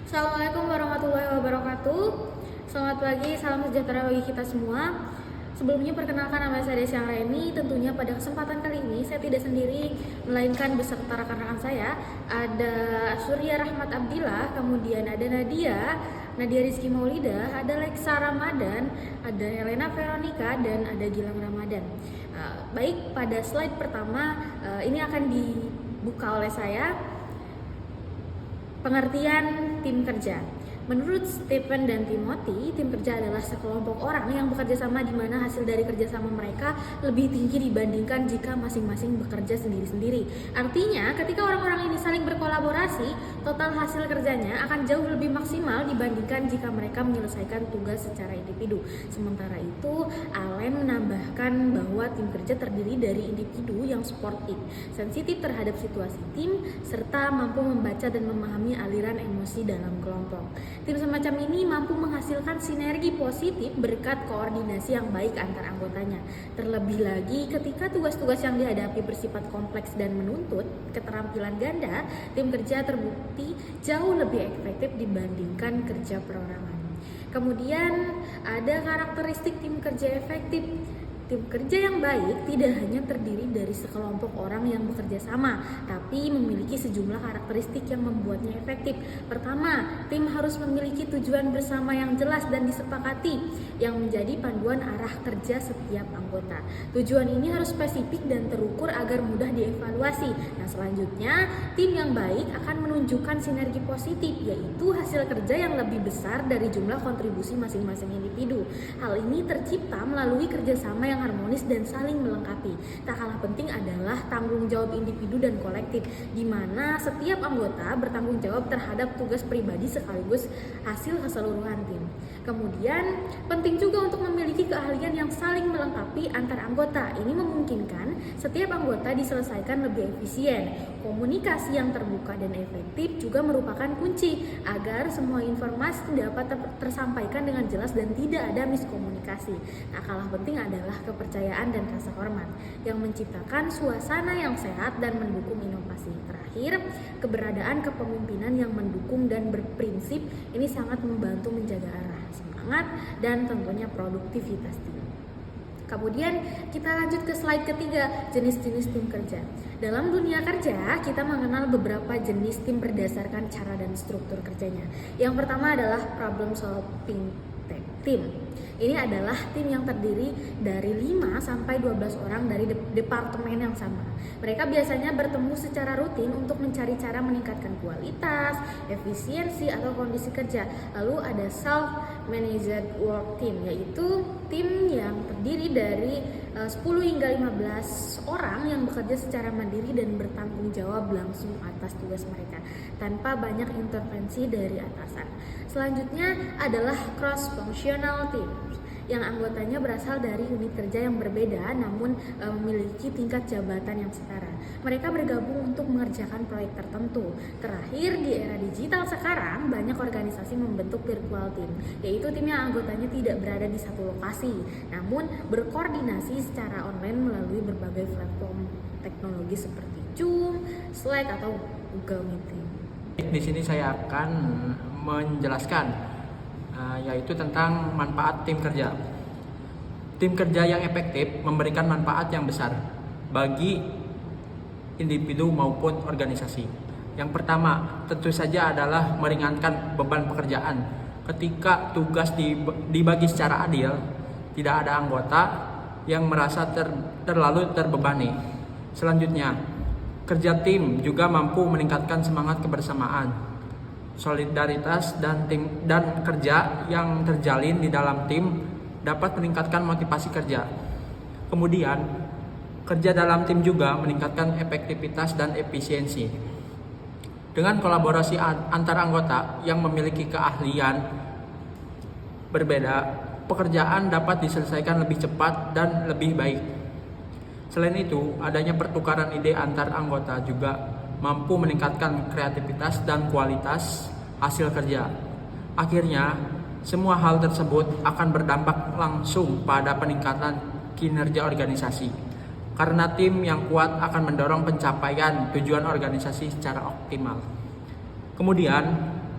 Assalamualaikum warahmatullahi wabarakatuh. Selamat pagi, salam sejahtera bagi kita semua. Sebelumnya perkenalkan, nama saya Desy Anggraini. Tentunya pada kesempatan kali ini saya tidak sendiri, melainkan beserta rekan-rekan saya. Ada Surya Rahmat Abdillah, kemudian ada Nadia Rizky Maulida, ada Lexa Ramadan, ada Helena Veronica, dan ada Gilang Ramadan. Baik, pada slide pertama ini akan dibuka oleh saya. Pengertian tim kerja. Menurut Stephen dan Timothy, tim kerja adalah sekelompok orang yang bekerja sama di mana hasil dari kerjasama mereka lebih tinggi dibandingkan jika masing-masing bekerja sendiri-sendiri. Artinya, ketika orang-orang ini saling berkolaborasi, total hasil kerjanya akan jauh lebih maksimal dibandingkan jika mereka menyelesaikan tugas secara individu. Sementara itu, Allen menambahkan bahwa tim kerja terdiri dari individu yang sportif, sensitif terhadap situasi tim, serta mampu membaca dan memahami aliran emosi dalam kelompok. Tim semacam ini mampu menghasilkan sinergi positif berkat koordinasi yang baik antar anggotanya. Terlebih lagi ketika tugas-tugas yang dihadapi bersifat kompleks dan menuntut keterampilan ganda, tim kerja terbukti jauh lebih efektif dibandingkan kerja perorangan. Kemudian ada karakteristik tim kerja efektif. Tim kerja yang baik tidak hanya terdiri dari sekelompok orang yang bekerja sama, tapi memiliki sejumlah karakteristik yang membuatnya efektif. Pertama, tim harus memiliki tujuan bersama yang jelas dan disepakati, yang menjadi panduan arah kerja setiap anggota. Tujuan ini harus spesifik dan terukur agar mudah dievaluasi. Nah, selanjutnya, tim yang baik akan menunjukkan sinergi positif, yaitu hasil kerja yang lebih besar dari jumlah kontribusi masing-masing individu. Hal ini tercipta melalui kerjasama yang harmonis dan saling melengkapi. Tak kalah penting adalah tanggung jawab individu dan kolektif, di mana setiap anggota bertanggung jawab terhadap tugas pribadi sekaligus hasil keseluruhan tim. Kemudian, penting juga untuk memiliki keahlian yang saling melengkapi antar anggota. Ini memungkinkan setiap anggota diselesaikan lebih efisien. Komunikasi yang terbuka dan efektif juga merupakan kunci agar semua informasi dapat tersampaikan dengan jelas dan tidak ada miskomunikasi. Tak kalah penting adalah kepercayaan dan rasa hormat yang menciptakan suasana yang sehat dan mendukung inovasi. Terakhir, keberadaan kepemimpinan yang mendukung dan berprinsip ini sangat membantu menjaga arah, semangat, dan tentunya produktivitas tim. Kemudian kita lanjut ke slide ketiga, jenis-jenis tim kerja. Dalam dunia kerja, kita mengenal beberapa jenis tim berdasarkan cara dan struktur kerjanya. Yang pertama adalah problem solving team. Ini adalah tim yang terdiri dari 5 sampai 12 orang dari departemen yang sama. Mereka biasanya bertemu secara rutin untuk mencari cara meningkatkan kualitas, efisiensi, atau kondisi kerja. Lalu ada self-managed work team, yaitu tim yang terdiri dari 10 hingga 15 orang yang bekerja secara mandiri dan bertanggung jawab langsung atas tugas mereka tanpa banyak intervensi dari atasan. Selanjutnya adalah cross-functional team yang anggotanya berasal dari unit kerja yang berbeda namun memiliki tingkat jabatan yang setara. Mereka bergabung untuk mengerjakan proyek tertentu. Terakhir, di era digital sekarang, banyak organisasi membentuk virtual team, yaitu tim yang anggotanya tidak berada di satu lokasi, namun berkoordinasi secara online melalui berbagai platform teknologi seperti Zoom, Slack, atau Google Meeting. Di sini saya akan menjelaskan yaitu tentang manfaat tim kerja. Tim kerja yang efektif memberikan manfaat yang besar bagi individu maupun organisasi. Yang pertama, tentu saja adalah meringankan beban pekerjaan. Ketika tugas dibagi secara adil, tidak ada anggota yang merasa terlalu terbebani. Selanjutnya, kerja tim juga mampu meningkatkan semangat kebersamaan, solidaritas, dan kerja yang terjalin di dalam tim dapat meningkatkan motivasi kerja. Kemudian, kerja dalam tim juga meningkatkan efektivitas dan efisiensi. Dengan kolaborasi antar anggota yang memiliki keahlian berbeda, pekerjaan dapat diselesaikan lebih cepat dan lebih baik. Selain itu, adanya pertukaran ide antar anggota juga mampu meningkatkan kreativitas dan kualitas hasil kerja. Akhirnya, semua hal tersebut akan berdampak langsung pada peningkatan kinerja organisasi. Karena tim yang kuat akan mendorong pencapaian tujuan organisasi secara optimal. Kemudian,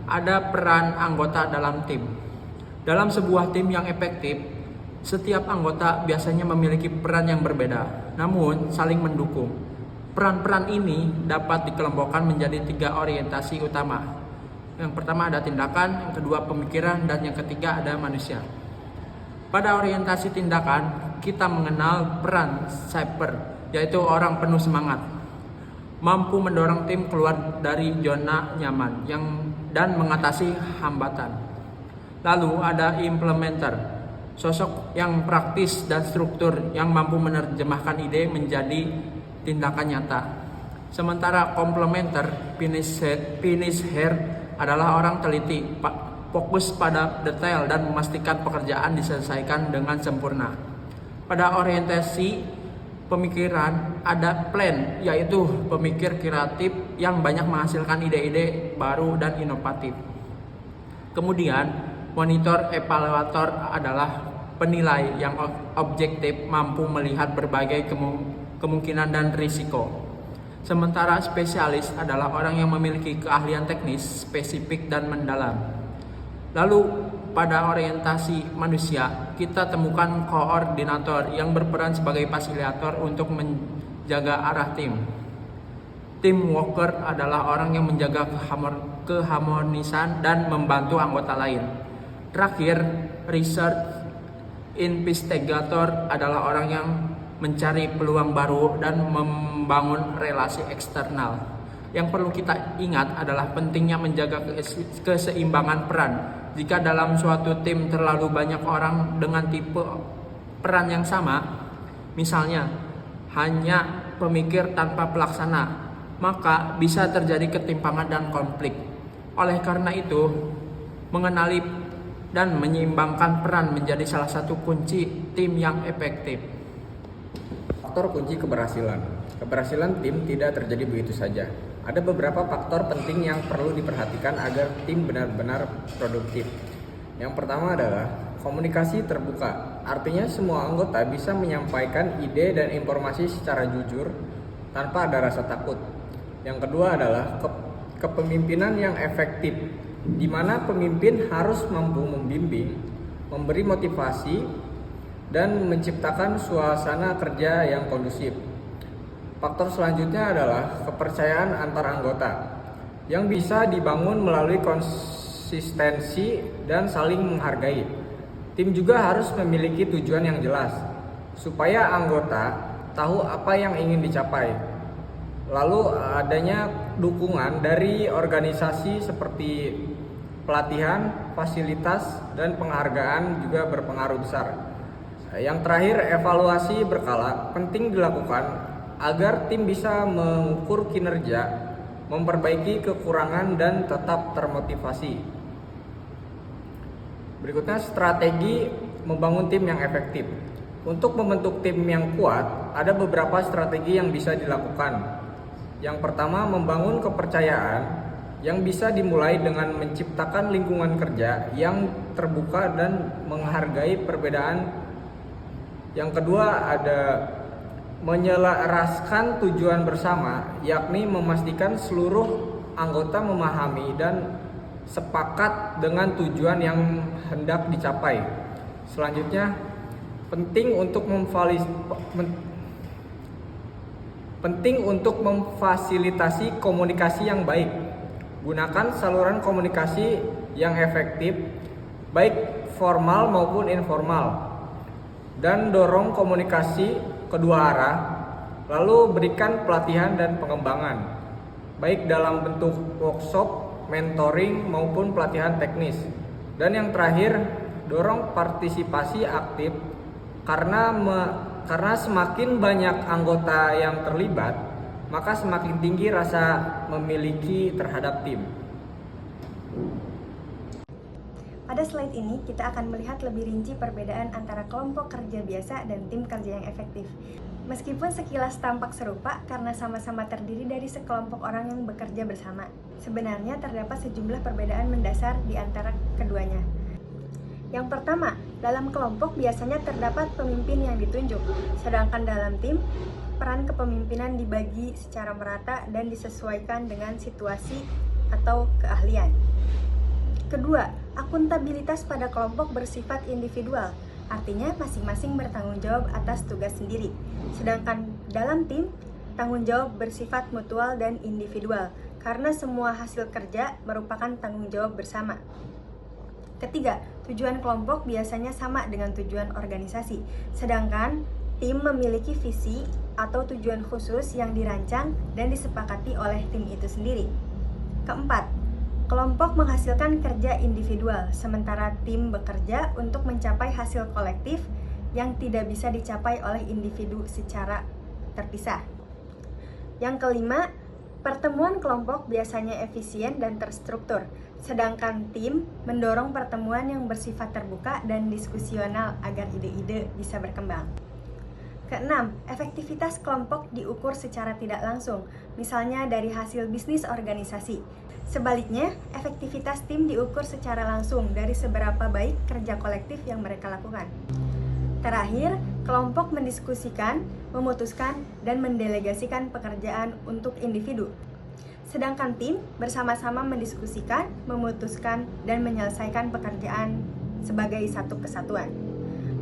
ada peran anggota dalam tim. Dalam sebuah tim yang efektif, setiap anggota biasanya memiliki peran yang berbeda, namun saling mendukung. Peran-peran ini dapat dikelompokkan menjadi 3 orientasi utama. Yang pertama ada tindakan, yang kedua pemikiran, dan yang ketiga ada manusia. Pada orientasi tindakan, kita mengenal peran shaper, yaitu orang penuh semangat, mampu mendorong tim keluar dari zona nyaman dan mengatasi hambatan. Lalu ada implementer, sosok yang praktis dan struktur yang mampu menerjemahkan ide menjadi tindakan nyata. Sementara komplementer, finisher adalah orang teliti, fokus pada detail dan memastikan pekerjaan diselesaikan dengan sempurna. Pada orientasi pemikiran ada plan, yaitu pemikir kreatif yang banyak menghasilkan ide-ide baru dan inovatif. Kemudian monitor evaluator adalah penilai yang objektif, mampu melihat berbagai kemungkinan dan risiko. Sementara spesialis adalah orang yang memiliki keahlian teknis spesifik dan mendalam. Lalu pada orientasi manusia, kita temukan koordinator yang berperan sebagai fasilitator untuk menjaga arah tim. Team worker adalah orang yang menjaga keharmonisan dan membantu anggota lain. Terakhir, research investigator adalah orang yang mencari peluang baru dan membangun relasi eksternal. Yang perlu kita ingat adalah pentingnya menjaga keseimbangan peran. Jika dalam suatu tim terlalu banyak orang dengan tipe peran yang sama, misalnya hanya pemikir tanpa pelaksana, maka bisa terjadi ketimpangan dan konflik. Oleh karena itu, mengenali dan menyeimbangkan peran menjadi salah satu kunci tim yang efektif. Faktor kunci keberhasilan. Keberhasilan tim tidak terjadi begitu saja. Ada beberapa faktor penting yang perlu diperhatikan agar tim benar-benar produktif. Yang pertama adalah komunikasi terbuka. Artinya semua anggota bisa menyampaikan ide dan informasi secara jujur tanpa ada rasa takut. Yang kedua adalah kepemimpinan yang efektif, di mana pemimpin harus mampu membimbing, memberi motivasi, dan menciptakan suasana kerja yang kondusif. Faktor selanjutnya adalah kepercayaan antar anggota yang bisa dibangun melalui konsistensi dan saling menghargai. Tim juga harus memiliki tujuan yang jelas supaya anggota tahu apa yang ingin dicapai. Lalu adanya dukungan dari organisasi seperti pelatihan, fasilitas, dan penghargaan juga berpengaruh besar. Yang terakhir, evaluasi berkala penting dilakukan agar tim bisa mengukur kinerja, memperbaiki kekurangan, dan tetap termotivasi. Berikutnya, strategi membangun tim yang efektif. Untuk membentuk tim yang kuat, ada beberapa strategi yang bisa dilakukan. Yang pertama, membangun kepercayaan yang bisa dimulai dengan menciptakan lingkungan kerja yang terbuka dan menghargai perbedaan. Yang kedua, ada menyelaraskan tujuan bersama, yakni memastikan seluruh anggota memahami dan sepakat dengan tujuan yang hendak dicapai. Selanjutnya, penting untuk memfasilitasi komunikasi yang baik. Gunakan saluran komunikasi yang efektif, baik formal maupun informal, dan dorong komunikasi kedua arah, lalu berikan pelatihan dan pengembangan, baik dalam bentuk workshop, mentoring, maupun pelatihan teknis. Dan yang terakhir, dorong partisipasi aktif, karena semakin banyak anggota yang terlibat, maka semakin tinggi rasa memiliki terhadap tim. Pada slide ini, kita akan melihat lebih rinci perbedaan antara kelompok kerja biasa dan tim kerja yang efektif. Meskipun sekilas tampak serupa karena sama-sama terdiri dari sekelompok orang yang bekerja bersama, sebenarnya terdapat sejumlah perbedaan mendasar di antara keduanya. Yang pertama, dalam kelompok biasanya terdapat pemimpin yang ditunjuk, sedangkan dalam tim, peran kepemimpinan dibagi secara merata dan disesuaikan dengan situasi atau keahlian. Kedua, akuntabilitas pada kelompok bersifat individual, artinya masing-masing bertanggung jawab atas tugas sendiri. Sedangkan dalam tim, tanggung jawab bersifat mutual dan individual, karena semua hasil kerja merupakan tanggung jawab bersama. Ketiga, tujuan kelompok biasanya sama dengan tujuan organisasi, sedangkan tim memiliki visi atau tujuan khusus yang dirancang dan disepakati oleh tim itu sendiri. Keempat, kelompok menghasilkan kerja individual, sementara tim bekerja untuk mencapai hasil kolektif yang tidak bisa dicapai oleh individu secara terpisah. Yang kelima, pertemuan kelompok biasanya efisien dan terstruktur, sedangkan tim mendorong pertemuan yang bersifat terbuka dan diskusional agar ide-ide bisa berkembang. Keenam, efektivitas kelompok diukur secara tidak langsung, misalnya dari hasil bisnis organisasi. Sebaliknya, efektivitas tim diukur secara langsung dari seberapa baik kerja kolektif yang mereka lakukan. Terakhir, kelompok mendiskusikan, memutuskan, dan mendelegasikan pekerjaan untuk individu. Sedangkan tim bersama-sama mendiskusikan, memutuskan, dan menyelesaikan pekerjaan sebagai satu kesatuan.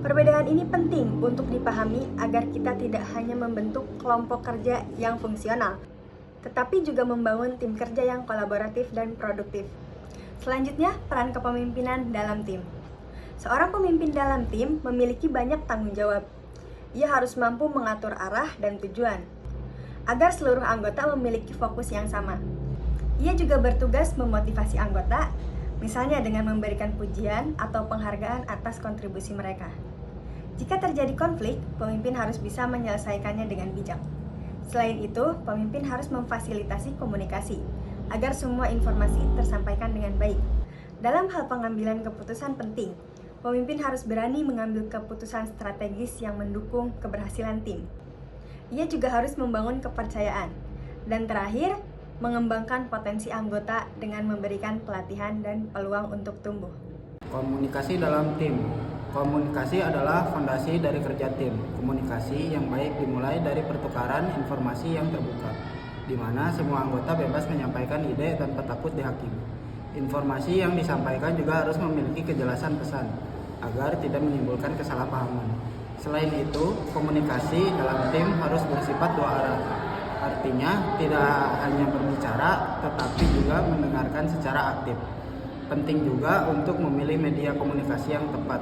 Perbedaan ini penting untuk dipahami agar kita tidak hanya membentuk kelompok kerja yang fungsional, tetapi juga membangun tim kerja yang kolaboratif dan produktif. Selanjutnya, peran kepemimpinan dalam tim. Seorang pemimpin dalam tim memiliki banyak tanggung jawab. Ia harus mampu mengatur arah dan tujuan, agar seluruh anggota memiliki fokus yang sama. Ia juga bertugas memotivasi anggota, misalnya dengan memberikan pujian atau penghargaan atas kontribusi mereka. Jika terjadi konflik, pemimpin harus bisa menyelesaikannya dengan bijak. Selain itu, pemimpin harus memfasilitasi komunikasi, agar semua informasi tersampaikan dengan baik. Dalam hal pengambilan keputusan penting, pemimpin harus berani mengambil keputusan strategis yang mendukung keberhasilan tim. Ia juga harus membangun kepercayaan. Dan terakhir, mengembangkan potensi anggota dengan memberikan pelatihan dan peluang untuk tumbuh. Komunikasi dalam tim. Komunikasi adalah fondasi dari kerja tim. Komunikasi yang baik dimulai dari pertukaran informasi yang terbuka, di mana semua anggota bebas menyampaikan ide tanpa takut dihakimi. Informasi yang disampaikan juga harus memiliki kejelasan pesan, agar tidak menimbulkan kesalahpahaman. Selain itu, komunikasi dalam tim harus bersifat dua arah. Artinya, tidak hanya berbicara, tetapi juga mendengarkan secara aktif. Penting juga untuk memilih media komunikasi yang tepat,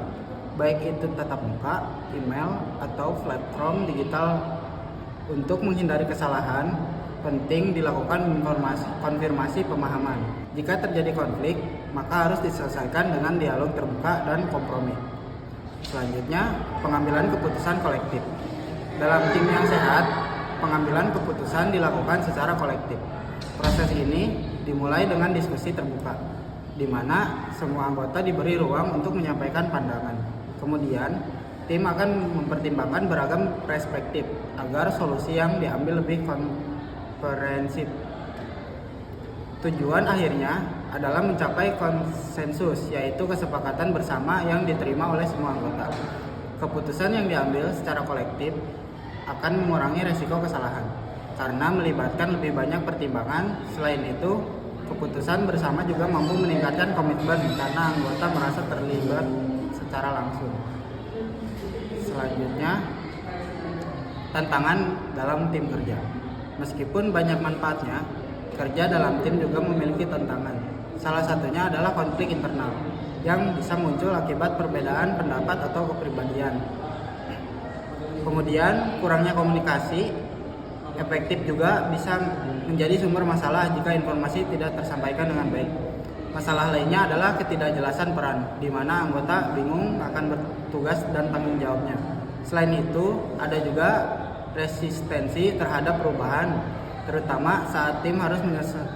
baik itu tatap muka, email, atau platform digital. Untuk menghindari kesalahan, penting dilakukan konfirmasi pemahaman. Jika terjadi konflik, maka harus diselesaikan dengan dialog terbuka dan kompromi. Selanjutnya, pengambilan keputusan kolektif. Dalam tim yang sehat, pengambilan keputusan dilakukan secara kolektif. Proses ini dimulai dengan diskusi terbuka, di mana semua anggota diberi ruang untuk menyampaikan pandangan. Kemudian, tim akan mempertimbangkan beragam perspektif agar solusi yang diambil lebih komprehensif. Tujuan akhirnya adalah mencapai konsensus, yaitu kesepakatan bersama yang diterima oleh semua anggota. Keputusan yang diambil secara kolektif akan mengurangi resiko kesalahan karena melibatkan lebih banyak pertimbangan. Selain itu, keputusan bersama juga mampu meningkatkan komitmen karena anggota merasa terlibat secara langsung. Selanjutnya, tantangan dalam tim kerja. Meskipun banyak manfaatnya, kerja dalam tim juga memiliki tantangan. Salah satunya adalah konflik internal yang bisa muncul akibat perbedaan pendapat atau kepribadian. Kemudian, kurangnya komunikasi efektif juga bisa menjadi sumber masalah jika informasi tidak tersampaikan dengan baik. Masalah lainnya adalah ketidakjelasan peran, di mana anggota bingung akan bertugas dan tanggung jawabnya. Selain itu, ada juga resistensi terhadap perubahan, terutama saat tim harus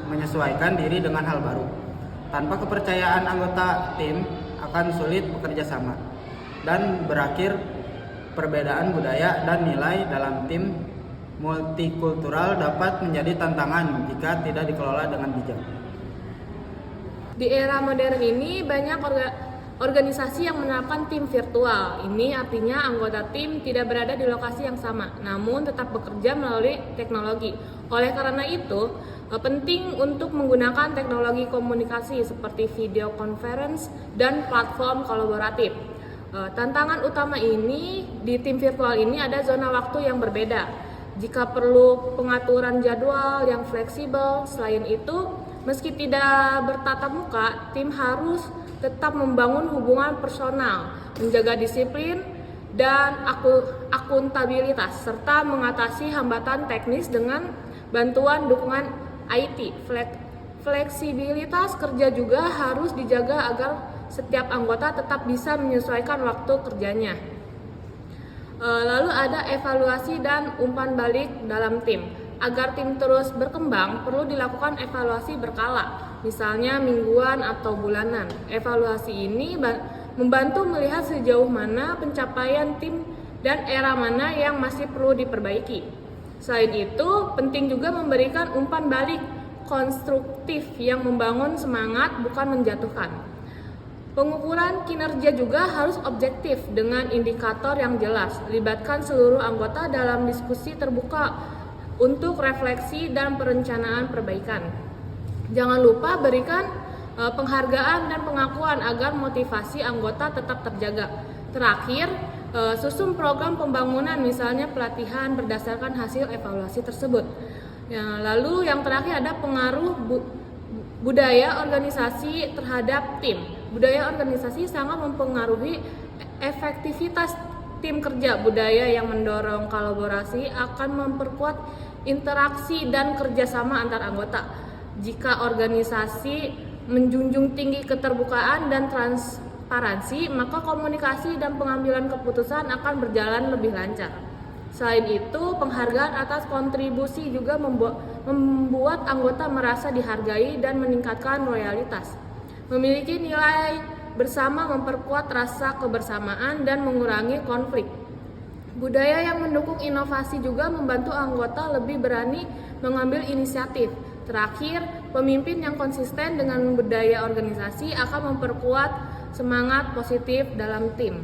menyesuaikan diri dengan hal baru. Tanpa kepercayaan anggota tim akan sulit bekerja sama, dan berakhir perbedaan budaya dan nilai dalam tim multikultural dapat menjadi tantangan jika tidak dikelola dengan bijak. Di era modern ini banyak organisasi yang menerapkan tim virtual. Ini artinya anggota tim tidak berada di lokasi yang sama, namun tetap bekerja melalui teknologi. Oleh karena itu, penting untuk menggunakan teknologi komunikasi seperti video conference dan platform kolaboratif. Tantangan utama ini di tim virtual ini ada zona waktu yang berbeda. Jika perlu pengaturan jadwal yang fleksibel, selain itu, meski tidak bertatap muka, tim harus tetap membangun hubungan personal, menjaga disiplin dan akuntabilitas, serta mengatasi hambatan teknis dengan bantuan dukungan IT. Fleksibilitas kerja juga harus dijaga agar setiap anggota tetap bisa menyesuaikan waktu kerjanya. Lalu ada evaluasi dan umpan balik dalam tim. Agar tim terus berkembang, perlu dilakukan evaluasi berkala, misalnya mingguan atau bulanan. Evaluasi ini membantu melihat sejauh mana pencapaian tim dan era mana yang masih perlu diperbaiki. Selain itu, penting juga memberikan umpan balik konstruktif yang membangun semangat, bukan menjatuhkan. Pengukuran kinerja juga harus objektif dengan indikator yang jelas. Libatkan seluruh anggota dalam diskusi terbuka untuk refleksi dan perencanaan perbaikan. Jangan lupa berikan penghargaan dan pengakuan agar motivasi anggota tetap terjaga. Terakhir, susun program pembangunan, misalnya pelatihan berdasarkan hasil evaluasi tersebut. Lalu yang terakhir ada pengaruh budaya organisasi terhadap tim. Budaya organisasi sangat mempengaruhi efektivitas tim kerja. Budaya yang mendorong kolaborasi akan memperkuat interaksi dan kerjasama antar anggota. Jika organisasi menjunjung tinggi keterbukaan dan transparansi, maka komunikasi dan pengambilan keputusan akan berjalan lebih lancar. Selain itu, penghargaan atas kontribusi juga membuat anggota merasa dihargai dan meningkatkan loyalitas. Memiliki nilai bersama memperkuat rasa kebersamaan dan mengurangi konflik. Budaya yang mendukung inovasi juga membantu anggota lebih berani mengambil inisiatif. Terakhir, pemimpin yang konsisten dengan budaya organisasi akan memperkuat semangat positif dalam tim.